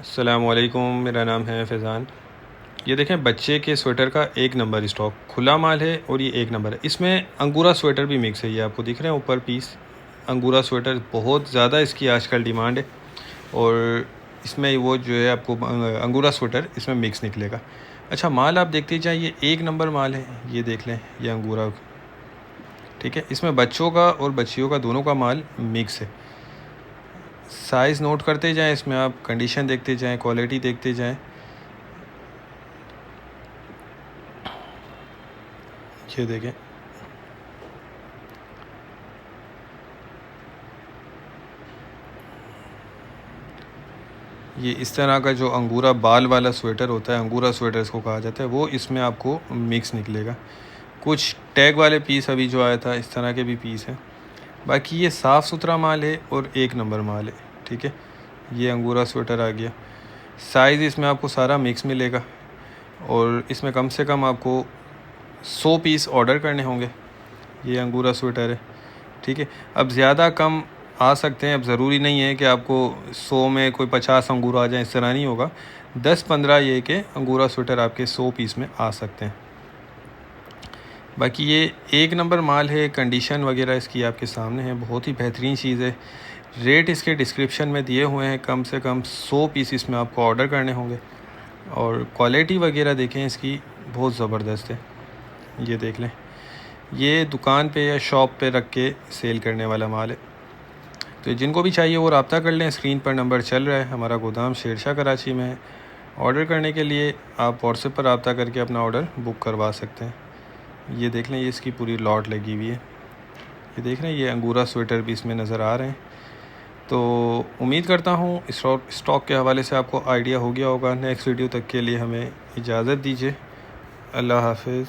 अस्सलामुअलैकुम, मेरा नाम है फैज़ान। ये देखें बच्चे के स्वेटर का एक नंबर स्टॉक खुला माल है और ये एक नंबर है। इसमें अंगूरा स्वेटर भी मिक्स है, ये आपको दिख रहे हैं ऊपर पीस। अंगूरा स्वेटर बहुत ज़्यादा इसकी आजकल डिमांड है और इसमें वो जो है आपको अंगूरा स्वेटर इसमें मिक्स निकलेगा। अच्छा, माल आप देखते जाए, ये एक नंबर माल है। ये देख लें, ये अंगूरा, ठीक है। इसमें बच्चों का और बच्चियों का दोनों का माल मिक्स है। साइज़ नोट करते जाएं, इसमें आप कंडीशन देखते जाएं, क्वालिटी देखते जाएं। ये देखें, ये इस तरह का जो अंगूरा बाल वाला स्वेटर होता है, अंगूरा स्वेटर इसको कहा जाता है, वो इसमें आपको मिक्स निकलेगा। कुछ टैग वाले पीस अभी जो आया था, इस तरह के भी पीस हैं। बाकी ये साफ़ सुथरा माल है और एक नंबर माल है, ठीक है। ये अंगूरा स्वेटर आ गया। साइज़ इसमें आपको सारा मिक्स मिलेगा और इसमें कम से कम आपको 100 पीस ऑर्डर करने होंगे। ये अंगूरा स्वेटर है, ठीक है। अब ज़्यादा कम आ सकते हैं, अब ज़रूरी नहीं है कि आपको 100 में कोई 50 अंगूर आ जाए, इस तरह नहीं होगा। 10-15 ये के अंगूरा स्वेटर आपके 100 पीस में आ सकते हैं। बाकी ये एक नंबर माल है, कंडीशन वगैरह इसकी आपके सामने है, बहुत ही बेहतरीन चीज़ है। रेट इसके डिस्क्रिप्शन में दिए हुए हैं, कम से कम 100 पीस इसमें आपको ऑर्डर करने होंगे। और क्वालिटी वगैरह देखें इसकी, बहुत ज़बरदस्त है। ये देख लें, ये दुकान पे या शॉप पे रख के सेल करने वाला माल है। तो जिनको भी चाहिए वो रब्ता कर लें, स्क्रीन पर नंबर चल रहा है। हमारा गोदाम शेरशाह कराची में है। ऑर्डर करने के लिए आप व्हाट्सएप पर रब्ता करके अपना ऑर्डर बुक करवा सकते हैं। ये देख लें, ये इसकी पूरी लॉट लगी हुई है। ये देख रहे हैं, ये अंगूरा स्वेटर भी इसमें नज़र आ रहे हैं। तो उम्मीद करता हूँ स्टॉक के हवाले से आपको आइडिया हो गया होगा। नेक्स्ट वीडियो तक के लिए हमें इजाज़त दीजिए। अल्लाह हाफ़िज़।